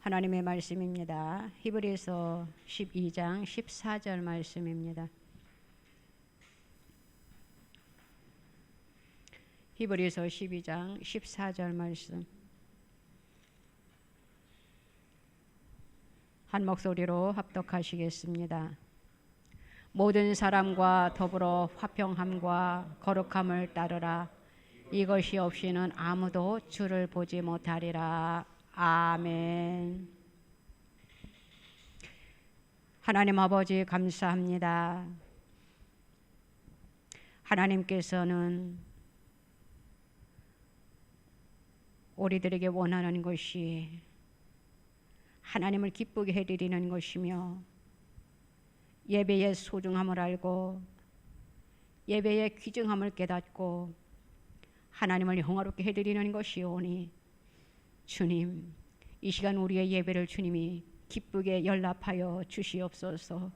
하나님의 말씀입니다. 히브리서 12장 14절 말씀입니다. 히브리서 12장 14절 말씀. 한 목소리로 합독하시겠습니다. 모든 사람과 더불어 화평함과 거룩함을 따르라. 이것이 없이는 아무도 주를 보지 못하리라. 아멘. 하나님 아버지 감사합니다. 하나님께서는 우리들에게 원하는 것이 하나님을 기쁘게 해드리는 것이며, 예배의 소중함을 알고 예배의 귀중함을 깨닫고 하나님을 영화롭게 해드리는 것이오니, 주님, 이 시간 우리의 예배를 주님이 기쁘게 연락하여 주시옵소서.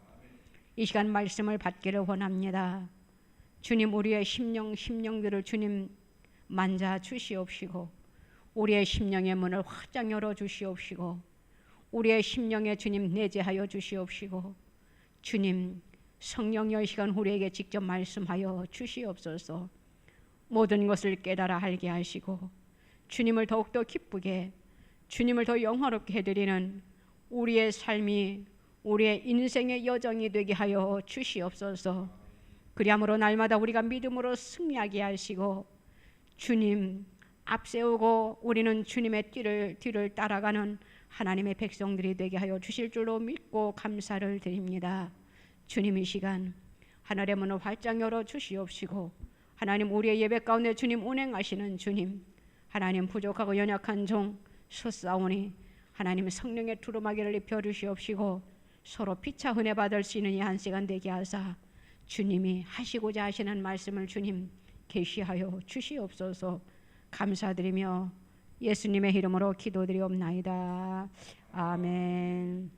이 시간 말씀을 받기를 원합니다. 주님, 우리의 심령들을 주님 만져 주시옵시고, 우리의 심령의 문을 활짝 열어 주시옵시고, 우리의 심령에 주님 내재하여 주시옵시고, 주님 성령여 이 시간 우리에게 직접 말씀하여 주시옵소서. 모든 것을 깨달아 알게 하시고 주님을 더욱더 기쁘게, 주님을 더 영화롭게 해드리는 우리의 삶이, 우리의 인생의 여정이 되게 하여 주시옵소서. 그리함으로 날마다 우리가 믿음으로 승리하게 하시고, 주님 앞세우고 우리는 주님의 뒤를 따라가는 하나님의 백성들이 되게 하여 주실 줄로 믿고 감사를 드립니다. 주님, 이 시간 하늘의 문을 활짝 열어 주시옵시고, 하나님 우리의 예배 가운데 주님 운행하시는 주님, 하나님 부족하고 연약한 종 솟사오니 하나님 성령의 두루마기를 입혀 주시옵시고, 서로 피차 은혜 받을 수 있는 이 한 시간 되게 하사 주님이 하시고자 하시는 말씀을 주님 계시하여 주시옵소서. 감사드리며 예수님의 이름으로 기도드리옵나이다. 아멘.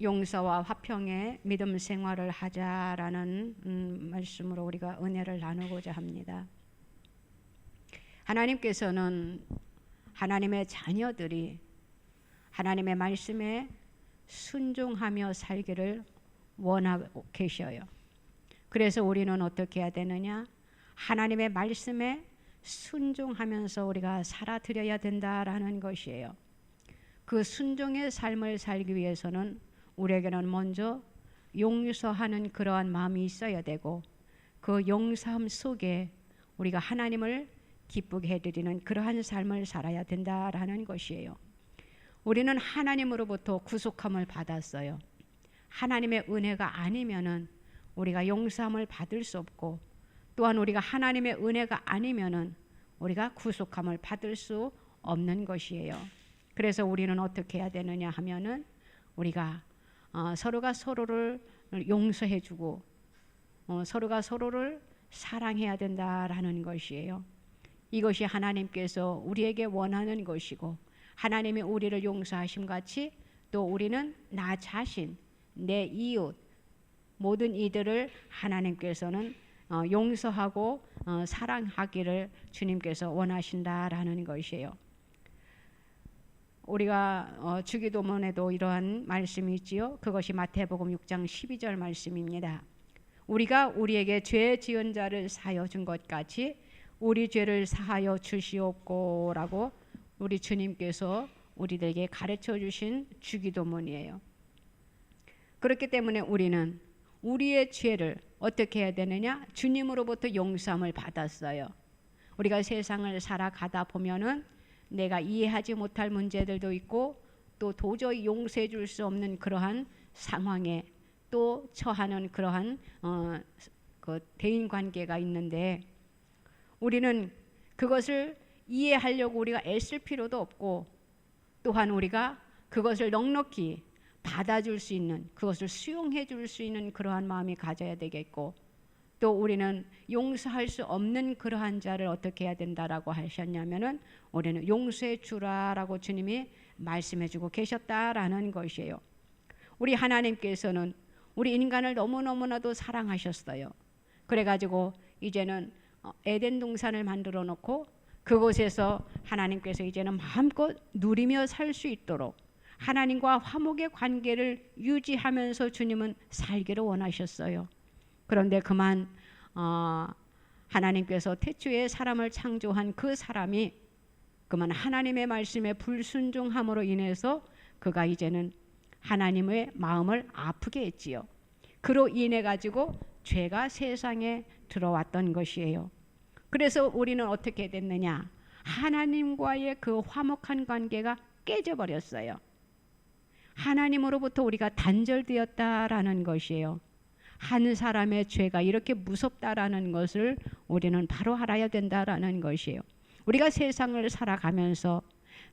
용서와 화평의 믿음 생활을 하자라는 말씀으로 우리가 은혜를 나누고자 합니다. 하나님께서는 하나님의 자녀들이 하나님의 말씀에 순종하며 살기를 원하고 계셔요. 그래서 우리는 어떻게 해야 되느냐? 하나님의 말씀에 순종하면서 우리가 살아드려야 된다라는 것이에요. 그 순종의 삶을 살기 위해서는 우리에게는 먼저 용서하는 그러한 마음이 있어야 되고, 그 용서함 속에 우리가 하나님을 기쁘게 해드리는 그러한 삶을 살아야 된다라는 것이에요. 우리는 하나님으로부터 구속함을 받았어요. 하나님의 은혜가 아니면은 우리가 용서함을 받을 수 없고, 또한 우리가 하나님의 은혜가 아니면은 우리가 구속함을 받을 수 없는 것이에요. 그래서 우리는 어떻게 해야 되느냐 하면은 우리가 서로가 서로를 용서해주고 서로가 서로를 사랑해야 된다라는 것이에요. 이것이 하나님께서 우리에게 원하는 것이고, 하나님이 우리를 용서하심 같이 또 우리는 나 자신, 내 이웃, 모든 이들을 하나님께서는 용서하고 사랑하기를 주님께서 원하신다라는 것이에요. 우리가 주기도문에도 이러한 말씀이 있지요. 그것이 마태복음 6장 12절 말씀입니다. 우리가 우리에게 죄 지은 자를 사하여 준 것 같이 우리 죄를 사하여 주시옵고라고 우리 주님께서 우리들에게 가르쳐 주신 주기도문이에요. 그렇기 때문에 우리는 우리의 죄를 어떻게 해야 되느냐? 주님으로부터 용서함을 받았어요. 우리가 세상을 살아가다 보면은 내가 이해하지 못할 문제들도 있고, 또 도저히 용서해 줄 수 없는 그러한 상황에 또 처하는 그러한 그 대인 관계가 있는데, 우리는 그것을 이해하려고 우리가 애쓸 필요도 없고, 또한 우리가 그것을 넉넉히 받아줄 수 있는, 그것을 수용해 줄 수 있는 그러한 마음이 가져야 되겠고, 또 우리는 용서할 수 없는 그러한 자를 어떻게 해야 된다라고 하셨냐면은 우리는 용서해 주라라고 주님이 말씀해 주고 계셨다라는 것이에요. 우리 하나님께서는 우리 인간을 너무너무나도 사랑하셨어요. 그래가지고 이제는 에덴 동산을 만들어 놓고 그곳에서 하나님께서 이제는 마음껏 누리며 살 수 있도록 하나님과 화목의 관계를 유지하면서 주님은 살기를 원하셨어요. 그런데 그만 하나님께서 태초에 사람을 창조한 그 사람이 그만 하나님의 말씀에 불순종함으로 인해서 그가 이제는 하나님의 마음을 아프게 했지요. 그로 인해 가지고 죄가 세상에 들어왔던 것이에요. 그래서 우리는 어떻게 됐느냐? 하나님과의 그 화목한 관계가 깨져버렸어요. 하나님으로부터 우리가 단절되었다라는 것이에요. 한 사람의 죄가 이렇게 무섭다라는 것을 우리는 바로 알아야 된다라는 것이에요. 우리가 세상을 살아가면서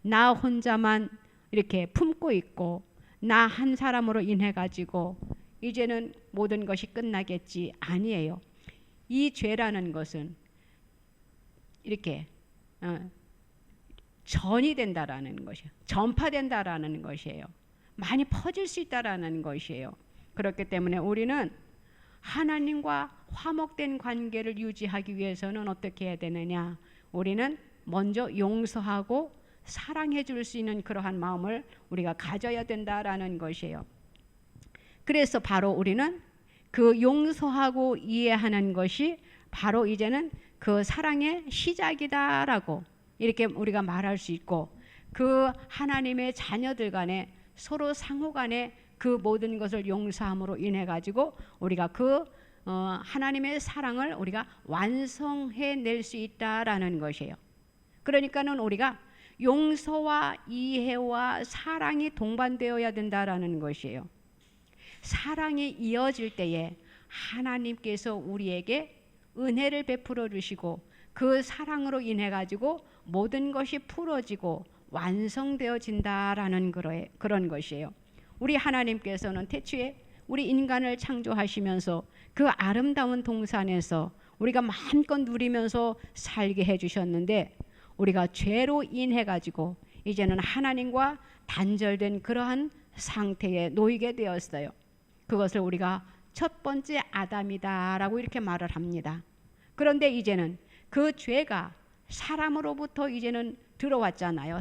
나 혼자만 이렇게 품고 있고 나 한 사람으로 인해 가지고 이제는 모든 것이 끝나겠지, 아니에요. 이 죄라는 것은 이렇게 전이 된다라는 것이에요. 전파된다라는 것이에요. 많이 퍼질 수 있다라는 것이에요. 그렇기 때문에 우리는 하나님과 화목된 관계를 유지하기 위해서는 어떻게 해야 되느냐? 우리는 먼저 용서하고 사랑해 줄 수 있는 그러한 마음을 우리가 가져야 된다라는 것이에요. 그래서 바로 우리는 그 용서하고 이해하는 것이 바로 이제는 그 사랑의 시작이다라고 이렇게 우리가 말할 수 있고, 그 하나님의 자녀들 간에 서로 상호 간에 그 모든 것을 용서함으로 인해 가지고 우리가 그 하나님의 사랑을 우리가 완성해 낼 수 있다라는 것이에요. 그러니까는 우리가 용서와 이해와 사랑이 동반되어야 된다라는 것이에요. 사랑이 이어질 때에 하나님께서 우리에게 은혜를 베풀어 주시고 그 사랑으로 인해 가지고 모든 것이 풀어지고 완성되어진다라는 그런 것이에요. 우리 하나님께서는 태초에 우리 인간을 창조하시면서 그 아름다운 동산에서 우리가 마음껏 누리면서 살게 해주셨는데, 우리가 죄로 인해 가지고 이제는 하나님과 단절된 그러한 상태에 놓이게 되었어요. 그것을 우리가 첫 번째 아담이다라고 이렇게 말을 합니다. 그런데 이제는 그 죄가 사람으로부터 이제는 들어왔잖아요.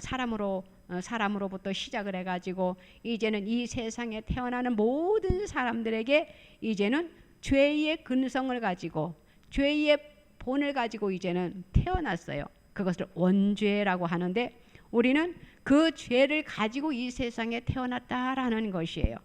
사람으로부터 시작을 해가지고 이제는 이 세상에 태어나는 모든 사람들에게 이제는 죄의 근성을 가지고 죄의 본을 가지고 이제는 태어났어요. 그것을 원죄라고 하는데, 우리는 그 죄를 가지고 이 세상에 태어났다라는 것이에요.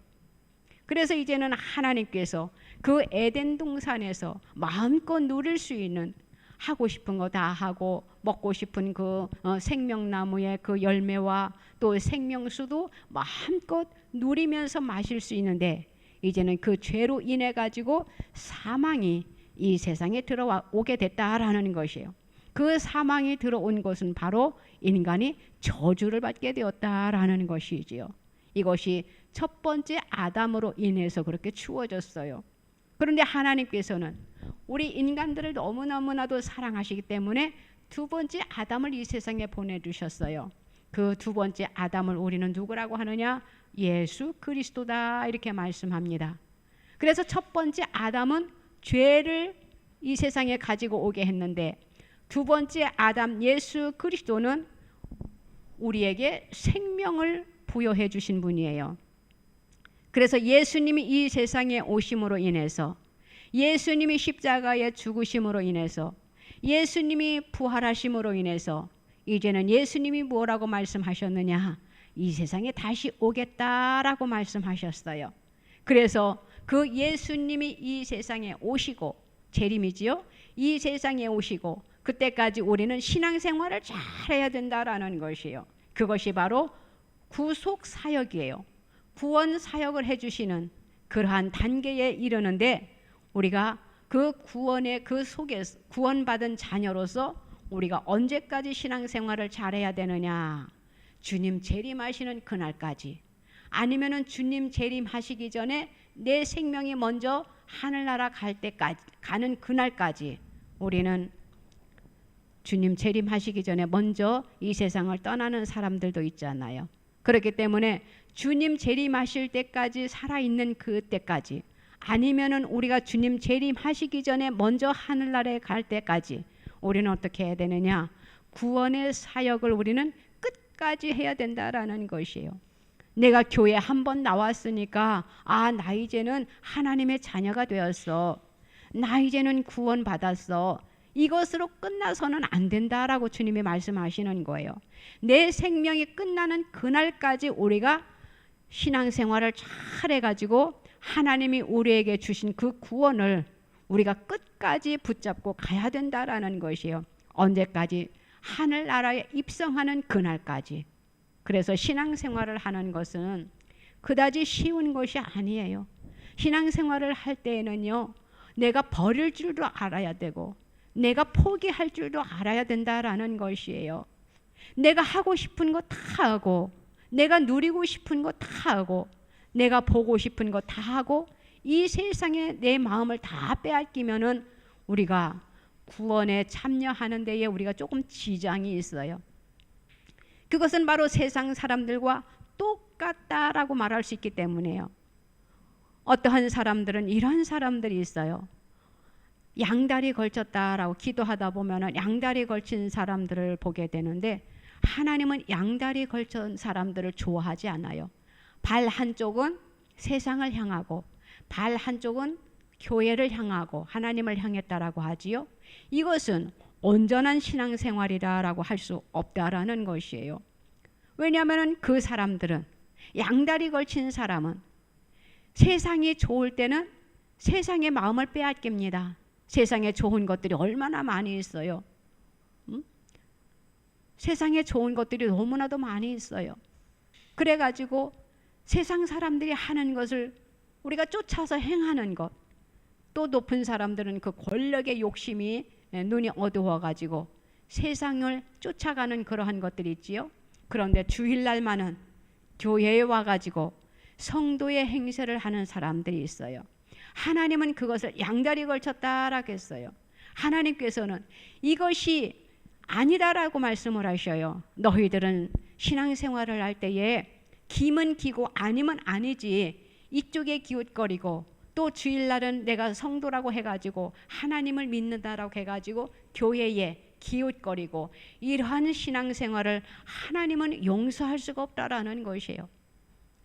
그래서 이제는 하나님께서 그 에덴 동산에서 마음껏 누릴 수 있는, 하고 싶은 거 다 하고 먹고 싶은 그 생명나무의 그 열매와 또 생명수도 마음껏 누리면서 마실 수 있는데, 이제는 그 죄로 인해 가지고 사망이 이 세상에 들어오게 됐다라는 것이에요. 그 사망이 들어온 것은 바로 인간이 저주를 받게 되었다라는 것이지요. 이것이 첫 번째 아담으로 인해서 그렇게 추워졌어요. 그런데 하나님께서는 우리 인간들을 너무너무나도 사랑하시기 때문에 두 번째 아담을 이 세상에 보내주셨어요. 그 두 번째 아담을 우리는 누구라고 하느냐? 예수 그리스도다 이렇게 말씀합니다. 그래서 첫 번째 아담은 죄를 이 세상에 가지고 오게 했는데, 두 번째 아담 예수 그리스도는 우리에게 생명을 부여해 주신 분이에요. 그래서 예수님이 이 세상에 오심으로 인해서, 예수님이 십자가에 죽으심으로 인해서, 예수님이 부활하심으로 인해서 이제는 예수님이 뭐라고 말씀하셨느냐? 이 세상에 다시 오겠다라고 말씀하셨어요. 그래서 그 예수님이 이 세상에 오시고, 재림이지요. 이 세상에 오시고 그때까지 우리는 신앙생활을 잘해야 된다라는 것이에요. 그것이 바로 구속 사역이에요. 구원 사역을 해주시는 그러한 단계에 이르는데, 우리가 그 구원의 그 속에서 구원받은 자녀로서 우리가 언제까지 신앙생활을 잘해야 되느냐? 주님 재림하시는 그날까지, 아니면은 주님 재림하시기 전에 내 생명이 먼저 하늘나라 갈 때까지, 가는 그날까지 우리는 주님 재림하시기 전에 먼저 이 세상을 떠나는 사람들도 있잖아요. 그렇기 때문에 주님 재림하실 때까지 살아있는 그때까지, 아니면은 우리가 주님 재림하시기 전에 먼저 하늘나라에 갈 때까지 우리는 어떻게 해야 되느냐? 구원의 사역을 우리는 끝까지 해야 된다라는 것이에요. 내가 교회 한번 나왔으니까 나 이제는 하나님의 자녀가 되었어. 나 이제는 구원 받았어. 이것으로 끝나서는 안 된다라고 주님이 말씀하시는 거예요. 내 생명이 끝나는 그날까지 우리가 신앙생활을 잘 해가지고 하나님이 우리에게 주신 그 구원을 우리가 끝까지 붙잡고 가야 된다라는 것이에요. 언제까지? 하늘나라에 입성하는 그날까지. 그래서 신앙생활을 하는 것은 그다지 쉬운 것이 아니에요. 신앙생활을 할 때에는요, 내가 버릴 줄도 알아야 되고 내가 포기할 줄도 알아야 된다라는 것이에요. 내가 하고 싶은 거 다 하고 내가 누리고 싶은 거 다 하고 내가 보고 싶은 거 다 하고 이 세상에 내 마음을 다 빼앗기면은 우리가 구원에 참여하는 데에 우리가 조금 지장이 있어요. 그것은 바로 세상 사람들과 똑같다라고 말할 수 있기 때문에요. 어떠한 사람들은 이런 사람들이 있어요. 양다리 걸쳤다라고 기도하다 보면 양다리 걸친 사람들을 보게 되는데, 하나님은 양다리 걸친 사람들을 좋아하지 않아요. 발 한쪽은 세상을 향하고 발 한쪽은 교회를 향하고 하나님을 향했다라고 하지요. 이것은 온전한 신앙생활이라고 할 수 없다라는 것이에요. 왜냐하면 그 사람들은, 양다리 걸친 사람은 세상이 좋을 때는 세상의 마음을 빼앗깁니다. 세상에 좋은 것들이 얼마나 많이 있어요. 세상에 좋은 것들이 너무나도 많이 있어요. 그래가지고 세상 사람들이 하는 것을 우리가 쫓아서 행하는 것, 또 높은 사람들은 그 권력의 욕심이 눈이 어두워가지고 세상을 쫓아가는 그러한 것들이 있지요. 그런데 주일날만은 교회에 와가지고 성도의 행세를 하는 사람들이 있어요. 하나님은 그것을 양다리 걸쳤다라고 했어요. 하나님께서는 이것이 아니다라고 말씀을 하셔요. 너희들은 신앙생활을 할 때에 기면 기고 아니면 아니지, 이쪽에 기웃거리고 또 주일날은 내가 성도라고 해가지고 하나님을 믿는다라고 해가지고 교회에 기웃거리고 이러한 신앙생활을 하나님은 용서할 수가 없다라는 것이에요.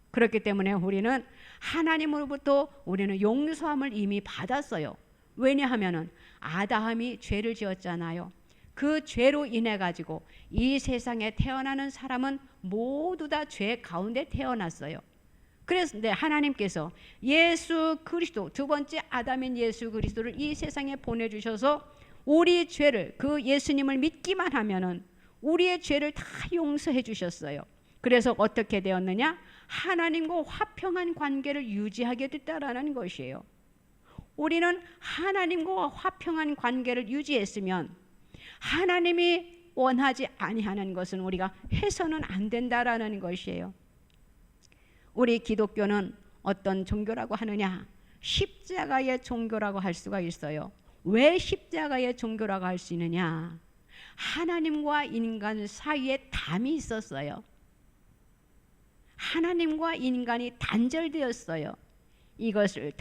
그렇기 때문에 우리는 하나님으로부터 우리는 용서함을 이미 받았어요. 왜냐하면 아담이 죄를 지었잖아요. 그 죄로 인해 가지고 이 세상에 태어나는 사람은 모두 다 죄 가운데 태어났어요. 그래서 하나님께서 예수 그리스도, 두 번째 아담인 예수 그리스도를 이 세상에 보내주셔서 우리 죄를, 그 예수님을 믿기만 하면은 우리의 죄를 다 용서해 주셨어요. 그래서 어떻게 되었느냐? 하나님과 화평한 관계를 유지하게 됐다라는 것이에요. 우리는 하나님과 화평한 관계를 유지했으면 하나님이 원하지 아니하는 것은 우리가 해서는 안 된다라는 것이에요. 우리 기독교는 어떤 종교라고 하느냐? 십자가의 종교라고 할 수가 있어요. 왜 십자가의 종교라고 할 수 있느냐? 하나님과 인간 사이에 담이 있었어요. 하나님과 인간이 단절되었어요. 이것을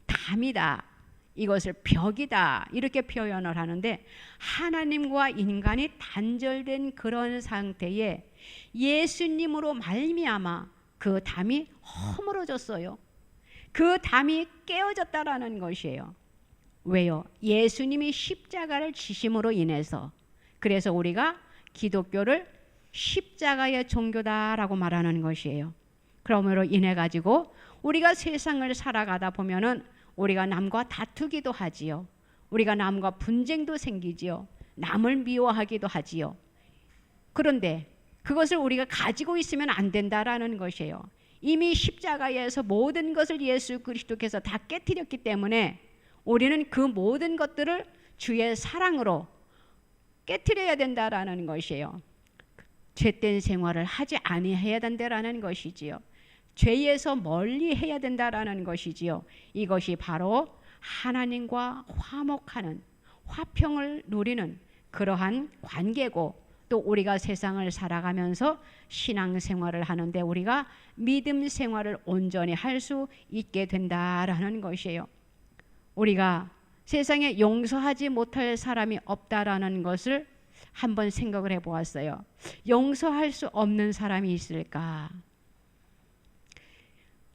담이다, 이것을 벽이다, 이렇게 표현을 하는데, 하나님과 인간이 단절된 그런 상태에 예수님으로 말미암아 그 담이 허물어졌어요. 그 담이 깨어졌다라는 것이에요. 왜요? 예수님이 십자가를 지심으로 인해서. 그래서 우리가 기독교를 십자가의 종교다라고 말하는 것이에요. 그러므로 인해 가지고 우리가 세상을 살아가다 보면은 우리가 남과 다투기도 하지요. 우리가 남과 분쟁도 생기지요. 남을 미워하기도 하지요. 그런데 그것을 우리가 가지고 있으면 안 된다라는 것이에요. 이미 십자가에서 모든 것을 예수 그리스도께서 다 깨뜨렸기 때문에 우리는 그 모든 것들을 주의 사랑으로 깨뜨려야 된다라는 것이에요. 죄된 생활을 하지 아니해야 된다라는 것이지요. 죄에서 멀리 해야 된다라는 것이지요. 이것이 바로 하나님과 화목하는, 화평을 누리는 그러한 관계고, 또 우리가 세상을 살아가면서 신앙생활을 하는데 우리가 믿음 생활을 온전히 할 수 있게 된다라는 것이에요. 우리가 세상에 용서하지 못할 사람이 없다라는 것을 한번 생각을 해보았어요. 용서할 수 없는 사람이 있을까?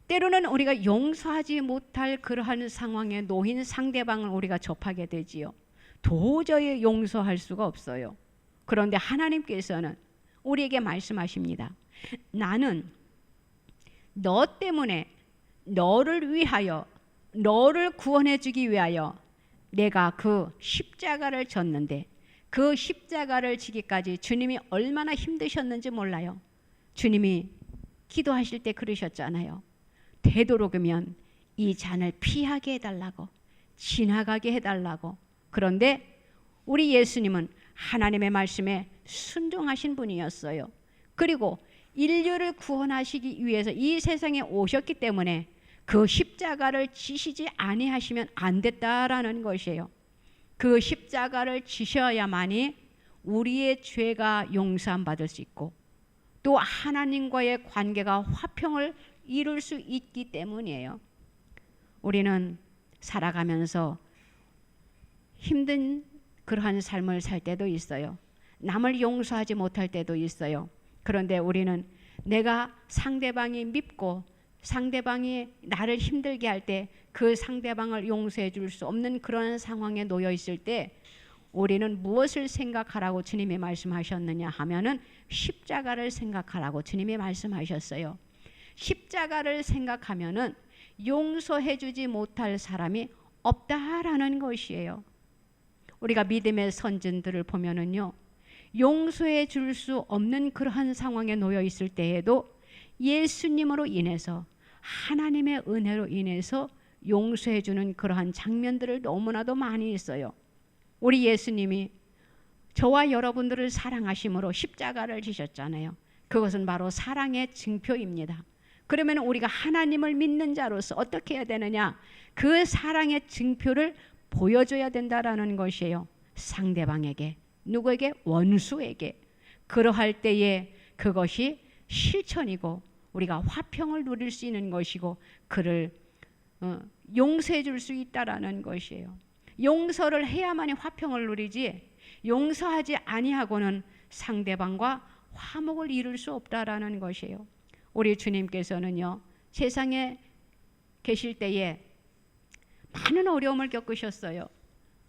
때로는 우리가 용서하지 못할 그러한 상황에 놓인 상대방을 우리가 접하게 되지요. 도저히 용서할 수가 없어요. 그런데 하나님께서는 우리에게 말씀하십니다. 나는 너 때문에 너를 위하여 너를 구원해 주기 위하여 내가 그 십자가를 졌는데 그 십자가를 지기까지 주님이 얼마나 힘드셨는지 몰라요. 주님이 기도하실 때 그러셨잖아요. 되도록이면 이 잔을 피하게 해달라고, 지나가게 해달라고. 그런데 우리 예수님은 하나님의 말씀에 순종하신 분이었어요. 그리고 인류를 구원하시기 위해서 이 세상에 오셨기 때문에 그 십자가를 지시지 아니하시면 안 됐다라는 것이에요. 그 십자가를 지셔야만이 우리의 죄가 용서받을 수 있고 또 하나님과의 관계가 화평을 이룰 수 있기 때문이에요. 우리는 살아가면서 힘든 그러한 삶을 살 때도 있어요. 남을 용서하지 못할 때도 있어요. 그런데 우리는 내가 상대방이 밉고 상대방이 나를 힘들게 할 때 그 상대방을 용서해 줄 수 없는 그런 상황에 놓여 있을 때 우리는 무엇을 생각하라고 주님이 말씀하셨느냐 하면은 십자가를 생각하라고 주님이 말씀하셨어요. 십자가를 생각하면은 용서해 주지 못할 사람이 없다라는 것이에요. 우리가 믿음의 선진들을 보면은요, 용서해 줄 수 없는 그러한 상황에 놓여 있을 때에도 예수님으로 인해서 하나님의 은혜로 인해서 용서해 주는 그러한 장면들을 너무나도 많이 있어요. 우리 예수님이 저와 여러분들을 사랑하심으로 십자가를 지셨잖아요. 그것은 바로 사랑의 증표입니다. 그러면 우리가 하나님을 믿는 자로서 어떻게 해야 되느냐? 그 사랑의 증표를 보여줘야 된다라는 것이에요. 상대방에게, 누구에게? 원수에게. 그러할 때에 그것이 실천이고 우리가 화평을 누릴 수 있는 것이고 그를 용서해 줄 수 있다라는 것이에요. 용서를 해야만이 화평을 누리지 용서하지 아니하고는 상대방과 화목을 이룰 수 없다라는 것이에요. 우리 주님께서는요, 세상에 계실 때에 많은 어려움을 겪으셨어요.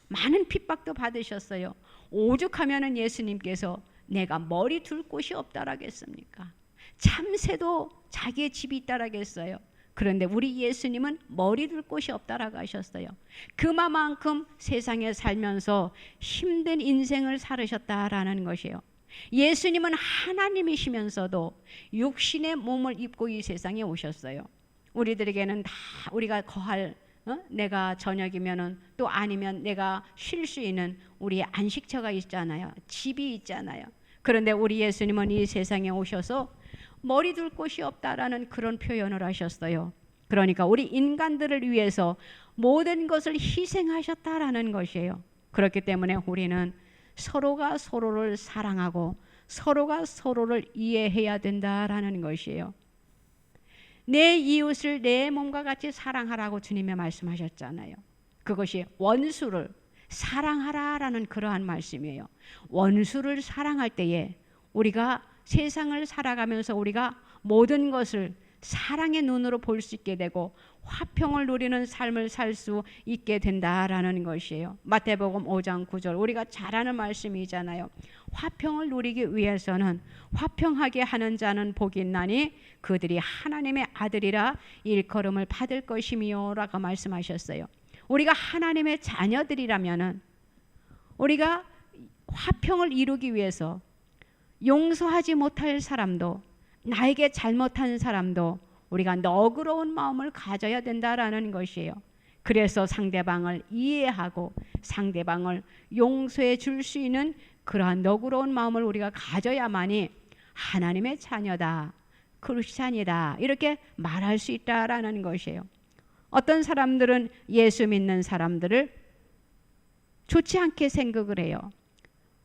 많은 핍박도 받으셨어요. 오죽하면은 예수님께서 내가 머리 둘 곳이 없다라겠습니까? 참새도 자기의 집이 있다라겠어요. 그런데 우리 예수님은 머리 둘 곳이 없다라고 하셨어요. 그만큼 세상에 살면서 힘든 인생을 살으셨다라는 것이에요. 예수님은 하나님이시면서도 육신의 몸을 입고 이 세상에 오셨어요. 우리들에게는 다 우리가 거할 내가 저녁이면은 또 아니면 내가 쉴 수 있는 우리의 안식처가 있잖아요. 집이 있잖아요. 그런데 우리 예수님은 이 세상에 오셔서 머리 둘 곳이 없다라는 그런 표현을 하셨어요. 그러니까 우리 인간들을 위해서 모든 것을 희생하셨다라는 것이에요. 그렇기 때문에 우리는 서로가 서로를 사랑하고 서로가 서로를 이해해야 된다라는 것이에요. 내 이웃을 내 몸과 같이 사랑하라고 주님이 말씀하셨잖아요. 그것이 원수를 사랑하라라는 그러한 말씀이에요. 원수를 사랑할 때에 우리가 세상을 살아가면서 우리가 모든 것을 사랑의 눈으로 볼 수 있게 되고 화평을 누리는 삶을 살 수 있게 된다라는 것이에요. 마태복음 5장 9절 우리가 잘 아는 말씀이잖아요. 화평을 누리기 위해서는 화평하게 하는 자는 복이 있나니 그들이 하나님의 아들이라 일컬음을 받을 것이며 라고 말씀하셨어요. 우리가 하나님의 자녀들이라면은 우리가 화평을 이루기 위해서 용서하지 못할 사람도 나에게 잘못한 사람도 우리가 너그러운 마음을 가져야 된다라는 것이에요. 그래서 상대방을 이해하고 상대방을 용서해 줄 수 있는 그러한 너그러운 마음을 우리가 가져야만이 하나님의 자녀다, 크리스찬이다 이렇게 말할 수 있다라는 것이에요. 어떤 사람들은 예수 믿는 사람들을 좋지 않게 생각을 해요.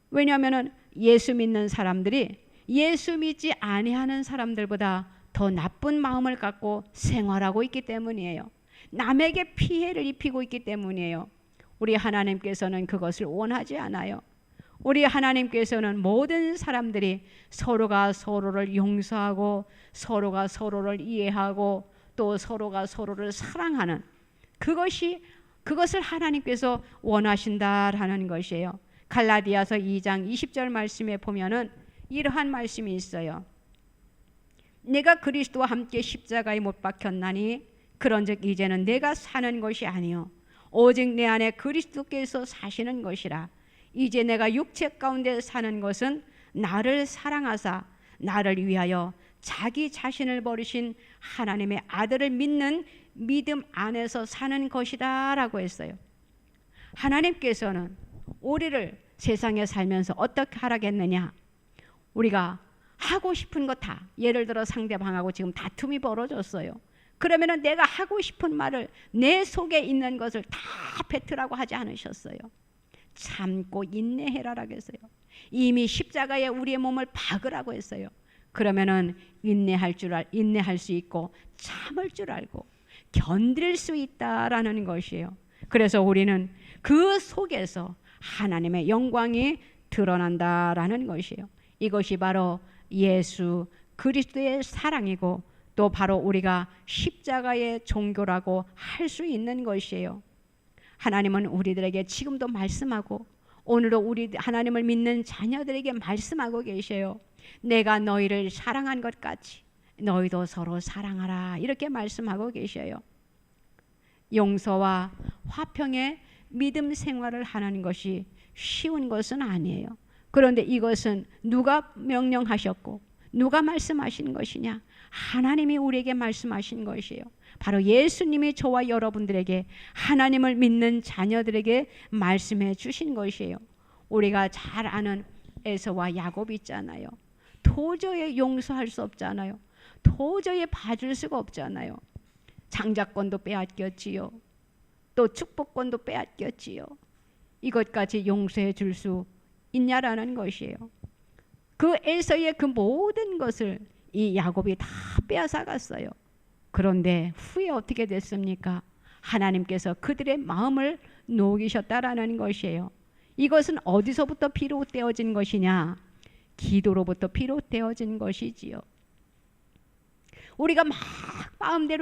왜냐하면 예수 믿는 사람들이 예수 믿지 아니하는 사람들보다 더 나쁜 마음을 갖고 생활하고 있기 때문이에요. 남에게 피해를 입히고 있기 때문이에요. 우리 하나님께서는 그것을 원하지 않아요. 우리 하나님께서는 모든 사람들이 서로가 서로를 용서하고 서로가 서로를 이해하고 또 서로가 서로를 사랑하는 그것을 하나님께서 원하신다라는 것이에요. 갈라디아서 2장 20절 말씀에 보면은 이러한 말씀이 있어요. 내가 그리스도와 함께 십자가에 못 박혔나니 그런즉 이제는 내가 사는 것이 아니요 오직 내 안에 그리스도께서 사시는 것이라. 이제 내가 육체 가운데 사는 것은 나를 사랑하사 나를 위하여 자기 자신을 버리신 하나님의 아들을 믿는 믿음 안에서 사는 것이다 라고 했어요. 하나님께서는 우리를 세상에 살면서 어떻게 하라겠느냐. 우리가 하고 싶은 거 다, 예를 들어 상대방하고 지금 다툼이 벌어졌어요. 그러면은 내가 하고 싶은 말을 내 속에 있는 것을 다 뱉으라고 하지 않으셨어요. 참고 인내해라라고 했어요. 이미 십자가에 우리의 몸을 박으라고 했어요. 그러면은 인내할 수 있고 참을 줄 알고 견딜 수 있다라는 것이에요. 그래서 우리는 그 속에서 하나님의 영광이 드러난다라는 것이에요. 이것이 바로 예수 그리스도의 사랑이고 또 바로 우리가 십자가의 종교라고 할 수 있는 것이에요. 하나님은 우리들에게 지금도 말씀하고 오늘도 우리 하나님을 믿는 자녀들에게 말씀하고 계셔요. 내가 너희를 사랑한 것 같이 너희도 서로 사랑하라 이렇게 말씀하고 계셔요. 용서와 화평의 믿음 생활을 하는 것이 쉬운 것은 아니에요. 그런데 이것은 누가 명령하셨고 누가 말씀하신 것이냐? 하나님이 우리에게 말씀하신 것이에요. 바로 예수님이 저와 여러분들에게 하나님을 믿는 자녀들에게 말씀해 주신 것이에요. 우리가 잘 아는 에서와 야곱 있잖아요. 도저히 용서할 수 없잖아요. 도저히 봐줄 수가 없잖아요. 장자권도 빼앗겼지요. 또 축복권도 빼앗겼지요. 이것까지 용서해 줄 수 있냐라는 것이에요. 그 에서의 그 모든 것을 이 야곱이 다 빼앗아 갔어요. 그런데 후에 어떻게 됐습니까? 하나님께서 그들의 마음을 녹이셨다라는 것이에요. 이것은 어디서부터 비롯되어진 것이냐? 기도로부터 비롯되어진 것이지요. 우리가 막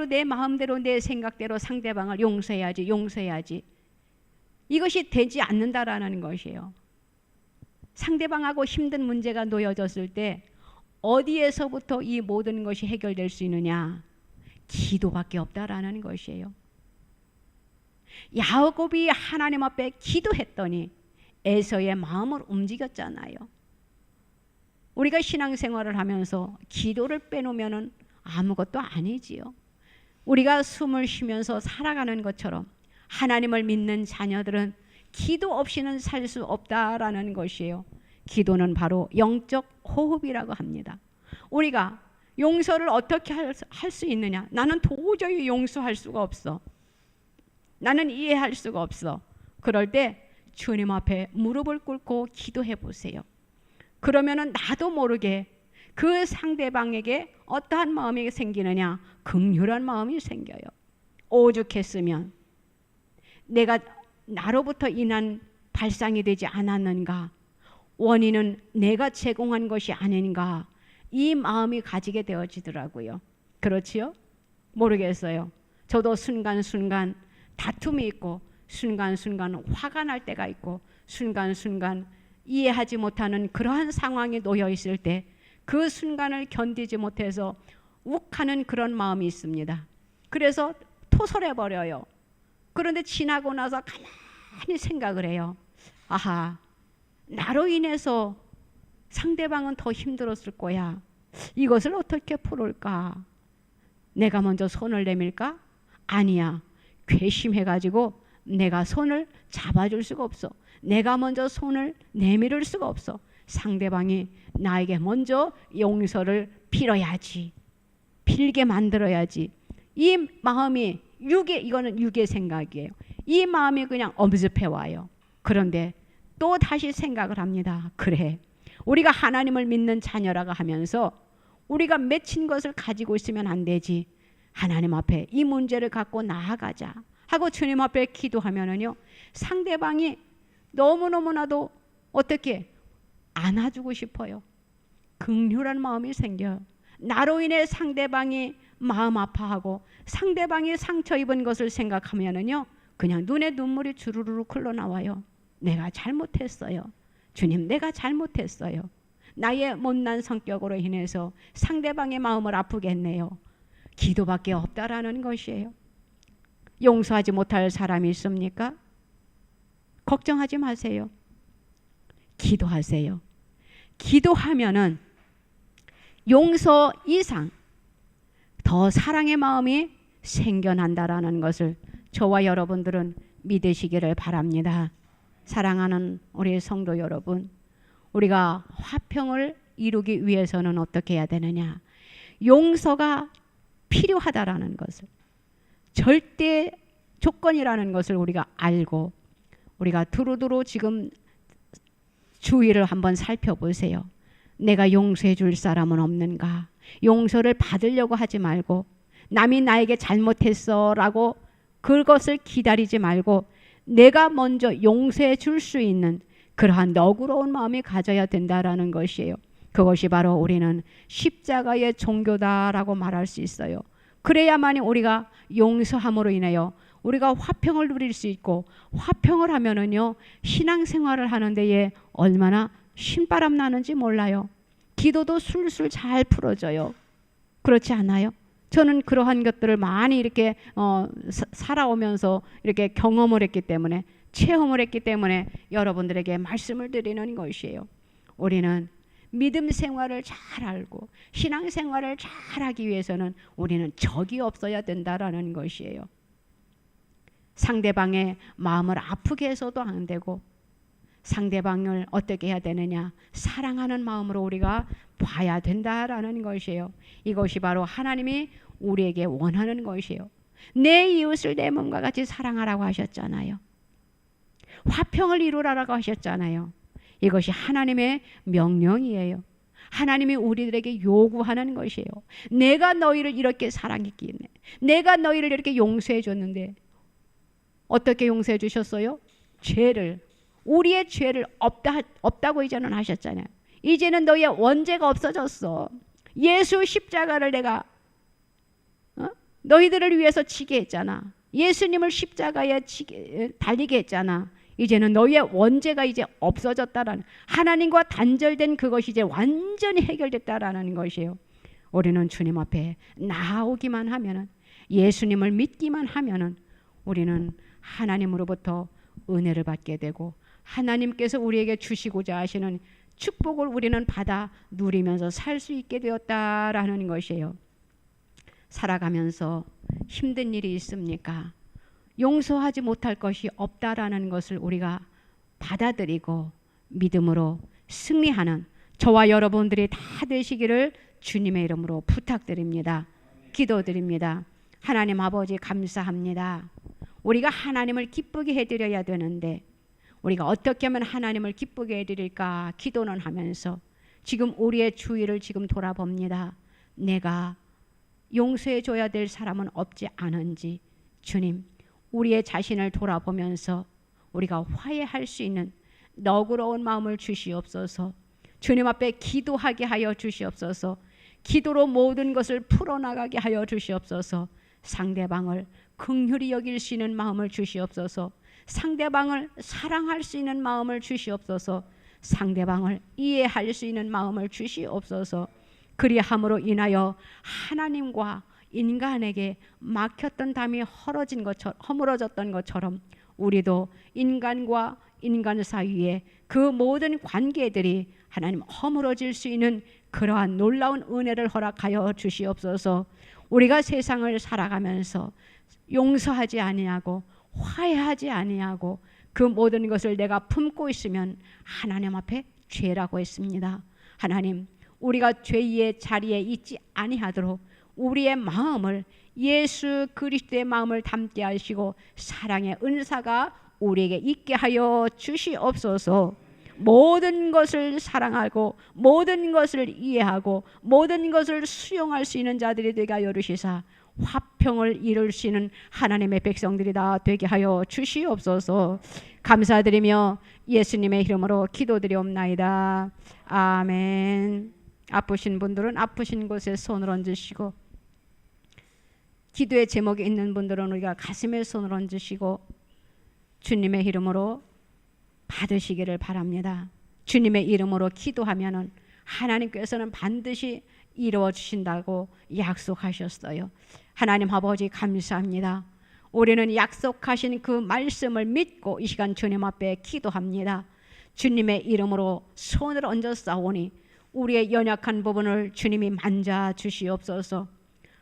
내 마음대로 내 생각대로 상대방을 용서해야지 이것이 되지 않는다라는 것이에요. 상대방하고 힘든 문제가 놓여졌을 때 어디에서부터 이 모든 것이 해결될 수 있느냐? 기도밖에 없다라는 것이에요. 야곱이 하나님 앞에 기도했더니 에서의 마음을 움직였잖아요. 우리가 신앙생활을 하면서 기도를 빼놓으면 아무것도 아니지요. 우리가 숨을 쉬면서 살아가는 것처럼 하나님을 믿는 자녀들은 기도 없이는 살 수 없다라는 것이에요. 기도는 바로 영적 호흡이라고 합니다. 우리가 용서를 어떻게 할 수 있느냐? 나는 도저히 용서할 수가 없어. 나는 이해할 수가 없어. 그럴 때 주님 앞에 무릎을 꿇고 기도해 보세요. 그러면은 나도 모르게 그 상대방에게 어떠한 마음이 생기느냐? 긍휼한 마음이 생겨요. 오죽했으면 내가 나로부터 인한 발상이 되지 않았는가? 원인은 내가 제공한 것이 아닌가? 이 마음이 가지게 되어지더라고요. 그렇지요? 모르겠어요. 저도 순간순간 다툼이 있고 순간순간 화가 날 때가 있고 순간순간 이해하지 못하는 그러한 상황에 놓여 있을 때 그 순간을 견디지 못해서 욱하는 그런 마음이 있습니다. 그래서 토설해버려요. 그런데 지나고 나서 가만히 생각을 해요. 아하, 나로 인해서 상대방은 더 힘들었을 거야. 이것을 어떻게 풀을까? 내가 먼저 손을 내밀까? 아니야. 괘씸해가지고 내가 손을 잡아줄 수가 없어. 내가 먼저 손을 내밀을 수가 없어. 상대방이 나에게 먼저 용서를 빌어야지. 빌게 만들어야지. 이 마음이 이거는 육의 생각이에요. 이 마음이 그냥 엄습해 와요. 그런데 또 다시 생각을 합니다. 그래, 우리가 하나님을 믿는 자녀라고 하면서 우리가 맺힌 것을 가지고 있으면 안 되지. 하나님 앞에 이 문제를 갖고 나아가자 하고 주님 앞에 기도하면은요, 상대방이 너무너무나도 어떻게 안아주고 싶어요. 긍휼한 마음이 생겨요. 나로 인해 상대방이 마음 아파하고 상대방이 상처 입은 것을 생각하면은요, 그냥 눈에 눈물이 주르륵 흘러나와요. 내가 잘못했어요. 주님, 내가 잘못했어요. 나의 못난 성격으로 인해서 상대방의 마음을 아프게 했네요. 기도밖에 없다라는 것이에요. 용서하지 못할 사람이 있습니까? 걱정하지 마세요. 기도하세요. 기도하면은 용서 이상 더 사랑의 마음이 생겨난다라는 것을 저와 여러분들은 믿으시기를 바랍니다. 사랑하는 우리 성도 여러분, 우리가 화평을 이루기 위해서는 어떻게 해야 되느냐? 용서가 필요하다라는 것을, 절대 조건이라는 것을 우리가 알고, 우리가 두루두루 지금 주위를 한번 살펴보세요. 내가 용서해 줄 사람은 없는가? 용서를 받으려고 하지 말고, 남이 나에게 잘못했어 라고 그것을 기다리지 말고 내가 먼저 용서해 줄 수 있는 그러한 너그러운 마음이 가져야 된다라는 것이에요. 그것이 바로 우리는 십자가의 종교다라고 말할 수 있어요. 그래야만이 우리가 용서함으로 인하여 우리가 화평을 누릴 수 있고, 화평을 하면은요, 신앙생활을 하는 데에 얼마나 신바람 나는지 몰라요. 기도도 술술 잘 풀어져요. 그렇지 않아요? 저는 그러한 것들을 많이 이렇게 살아오면서 이렇게 경험을 했기 때문에, 체험을 했기 때문에 여러분들에게 말씀을 드리는 것이에요. 우리는 믿음 생활을 잘 알고 신앙 생활을 잘 하기 위해서는 우리는 적이 없어야 된다라는 것이에요. 상대방의 마음을 아프게 해서도 안 되고, 상대방을 어떻게 해야 되느냐? 사랑하는 마음으로 우리가 봐야 된다라는 것이에요. 이것이 바로 하나님이 우리에게 원하는 것이에요. 내 이웃을 내 몸과 같이 사랑하라고 하셨잖아요. 화평을 이루라라고 하셨잖아요. 이것이 하나님의 명령이에요. 하나님이 우리들에게 요구하는 것이에요. 내가 너희를 이렇게 사랑했기에, 내가 너희를 이렇게 용서해 줬는데 어떻게 용서해 주셨어요? 죄를, 우리의 죄를 없다고 이제는 하셨잖아요. 이제는 너희의 원죄가 없어졌어. 예수 십자가를 내가 너희들을 위해서 지게 했잖아. 예수님을 십자가에 달리게 했잖아. 이제는 너희의 원죄가 이제 없어졌다라는, 하나님과 단절된 그것이 이제 완전히 해결됐다라는 것이에요. 우리는 주님 앞에 나오기만 하면은, 예수님을 믿기만 하면은 우리는 하나님으로부터 은혜를 받게 되고, 하나님께서 우리에게 주시고자 하시는 축복을 우리는 받아 누리면서 살 수 있게 되었다라는 것이에요. 살아가면서 힘든 일이 있습니까? 용서하지 못할 것이 없다라는 것을 우리가 받아들이고 믿음으로 승리하는 저와 여러분들이 다 되시기를 주님의 이름으로 부탁드립니다. 기도드립니다. 하나님 아버지, 감사합니다. 우리가 하나님을 기쁘게 해드려야 되는데 우리가 어떻게 하면 하나님을 기쁘게 해드릴까 기도는 하면서 지금 우리의 주위를 지금 돌아봅니다. 내가 용서해 줘야 될 사람은 없지 않은지, 주님, 우리의 자신을 돌아보면서 우리가 화해할 수 있는 너그러운 마음을 주시옵소서. 주님 앞에 기도하게 하여 주시옵소서. 기도로 모든 것을 풀어나가게 하여 주시옵소서. 상대방을 긍휼히 여길 수 있는 마음을 주시옵소서. 상대방을 사랑할 수 있는 마음을 주시옵소서. 상대방을 이해할 수 있는 마음을 주시옵소서. 그리함으로 인하여 하나님과 인간에게 막혔던 담이 허물어졌던 것처럼 우리도 인간과 인간 사이에 그 모든 관계들이 하나님 허물어질 수 있는 그러한 놀라운 은혜를 허락하여 주시옵소서. 우리가 세상을 살아가면서 용서하지 아니하고 화해하지 아니하고 그 모든 것을 내가 품고 있으면 하나님 앞에 죄라고 했습니다. 하나님, 우리가 죄의 자리에 있지 아니하도록 우리의 마음을 예수 그리스도의 마음을 담게 하시고 사랑의 은사가 우리에게 있게 하여 주시옵소서. 모든 것을 사랑하고 모든 것을 이해하고 모든 것을 수용할 수 있는 자들이 되게 하여 주시사 화평을 이루시는 하나님의 백성들이 다 되게 하여 주시옵소서. 감사드리며 예수님의 이름으로 기도드리옵나이다. 아멘. 아프신 분들은 아프신 곳에 손을 얹으시고, 기도의 제목이 있는 분들은 우리가 가슴에 손을 얹으시고 주님의 이름으로 받으시기를 바랍니다. 주님의 이름으로 기도하면은 하나님께서는 반드시 이루어 주신다고 약속하셨어요. 하나님 아버지 감사합니다. 우리는 약속하신 그 말씀을 믿고 이 시간 주님 앞에 기도합니다. 주님의 이름으로 손을 얹어 싸우니 우리의 연약한 부분을 주님이 만져 주시옵소서.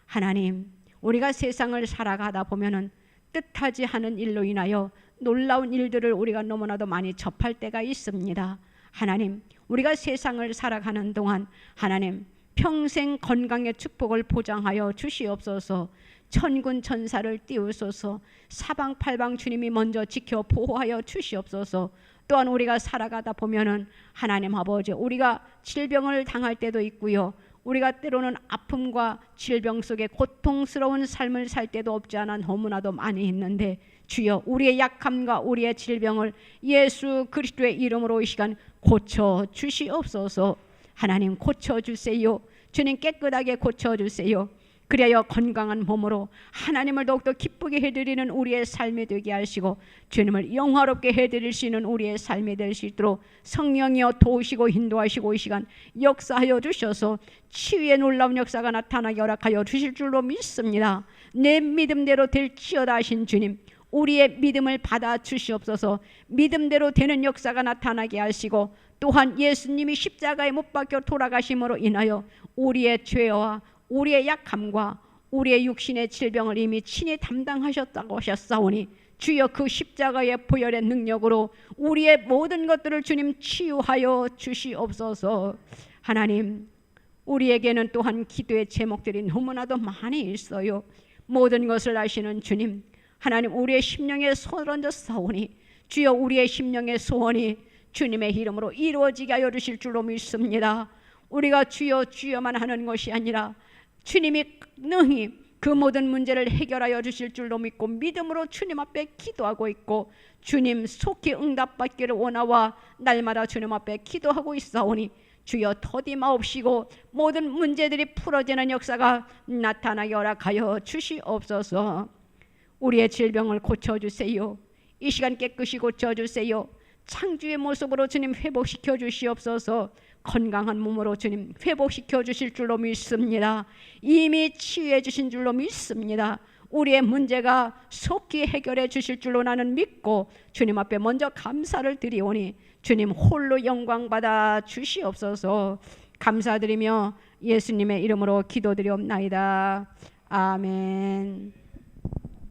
하나님, 우리가 세상을 살아가다 보면은 뜻하지 않은 일로 인하여 놀라운 일들을 우리가 너무나도 많이 접할 때가 있습니다. 하나님, 우리가 세상을 살아가는 동안 하나님 평생 건강의 축복을 보장하여 주시옵소서. 천군 천사를 띄우소서. 사방팔방 주님이 먼저 지켜 보호하여 주시옵소서. 또한 우리가 살아가다 보면은 하나님 아버지, 우리가 질병을 당할 때도 있고요, 우리가 때로는 아픔과 질병 속에 고통스러운 삶을 살 때도 없지 않아 너무나도 많이 있는데, 주여 우리의 약함과 우리의 질병을 예수 그리스도의 이름으로 이 시간 고쳐 주시옵소서. 하나님 고쳐주세요. 주님 깨끗하게 고쳐주세요. 그리하여 건강한 몸으로 하나님을 더욱더 기쁘게 해드리는 우리의 삶이 되게 하시고 주님을 영화롭게 해드릴 수 있는 우리의 삶이 될 수 있도록 성령이여 도우시고 인도하시고 이 시간 역사하여 주셔서 치유의 놀라운 역사가 나타나게 허락하여 주실 줄로 믿습니다. 내 믿음대로 될지어다 하신 주님, 우리의 믿음을 받아 주시옵소서. 믿음대로 되는 역사가 나타나게 하시고, 또한 예수님이 십자가에 못 박혀 돌아가심으로 인하여 우리의 죄와 우리의 약함과 우리의 육신의 질병을 이미 친히 담당하셨다고 하셨사오니 주여 그 십자가의 보혈의 능력으로 우리의 모든 것들을 주님 치유하여 주시옵소서. 하나님, 우리에게는 또한 기도의 제목들이 너무나도 많이 있어요. 모든 것을 아시는 주님, 하나님 우리의 심령에 손을 얹어 싸우니 주여 우리의 심령의 소원이 주님의 이름으로 이루어지게 하여 주실 줄로 믿습니다. 우리가 주여 주여만 하는 것이 아니라 주님이 능히 그 모든 문제를 해결하여 주실 줄로 믿고 믿음으로 주님 앞에 기도하고 있고, 주님 속히 응답받기를 원하와 날마다 주님 앞에 기도하고 있사오니 주여 더디마옵시고 모든 문제들이 풀어지는 역사가 나타나게 허락하여 주시옵소서. 우리의 질병을 고쳐주세요. 이 시간 깨끗이 고쳐주세요. 창조의 모습으로 주님 회복시켜 주시옵소서. 건강한 몸으로 주님 회복시켜 주실 줄로 믿습니다. 이미 치유해 주신 줄로 믿습니다. 우리의 문제가 속히 해결해 주실 줄로 나는 믿고 주님 앞에 먼저 감사를 드리오니 주님 홀로 영광 받아 주시옵소서. 감사드리며 예수님의 이름으로 기도드리옵나이다. 아멘.